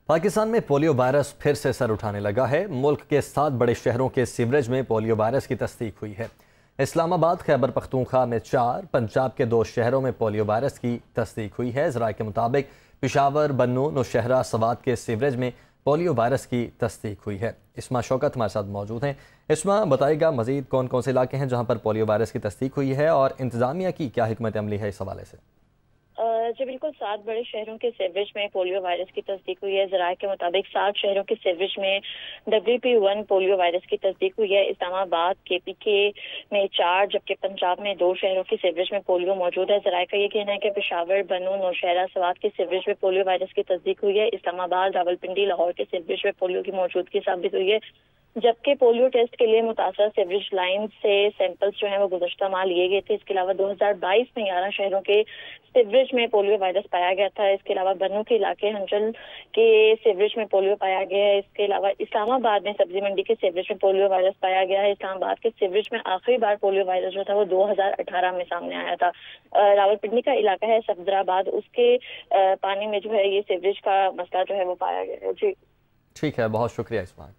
पाकिस्तान में polio virus फिर से सर उठाने लगा है। मुल्क के 7 बड़े शहरों के सीवरेज में पोलियो वायरस की तस्दीक हुई है। इस्लामाबाद, खैबर पख्तूनख्वा में 4, पंजाब के 2 शहरों में पोलियो वायरस की तस्दीक हुई है। ज़राए के मुताबिक पेशावर, बन्नू, नौशहरा, सवात के सीवरेज में पोलियो वायरस की तस्दीक हुई है। इसमा शौकत हमारे साथ मौजूद हैं। इसमा, बताइएगा मज़ीद कौन कौन से इलाके हैं जहाँ पर पोलियो वायरस की तस्दीक हुई है और इंतज़ामिया की क्या हिकमत अमली है इस हवाले से? जी बिल्कुल, 7 बड़े शहरों के सीवरेज में पोलियो वायरस की तस्दीक हुई है। ज़राए के मुताबिक 7 शहरों के सीवरेज में WP1 पोलियो वायरस की तस्दीक हुई है। इस्लामाबाद, KPK में 4, जबकि पंजाब में 2 शहरों के सीवरेज में पोलियो मौजूद है। ज़राए का ये कहना है कि पेशावर, बन्नू, नौशहरा, सवात के सीवरेज में पोलियो वायरस की तस्दीक हुई है। इस्लामाबाद, रावलपिंडी, लाहौर के सीवरेज में पोलियो की मौजूदगी साबित हुई है, जबकि पोलियो टेस्ट के लिए मुतासर सीवरेज लाइन से सैंपल्स जो हैं वो गुज़श्ता माह लिए गए थे। इसके अलावा 2022 में 11 शहरों के सीवरेज में पोलियो वायरस पाया गया था। इसके अलावा बन्नू के इलाके हंचल के सीवरेज में पोलियो पाया गया है। इसके अलावा इस्लामाबाद में सब्जी मंडी के सीवरेज में पोलियो वायरस पाया गया है। इस्लामाबाद के सीवरेज में आखिरी बार पोलियो वायरस जो था वो 2018 में सामने आया था। रावलपिंडी का इलाका है सफदराबाद, उसके पानी में जो है ये सीवरेज का मसला जो है वो पाया गया है। जी ठीक है, बहुत शुक्रिया इस्मा।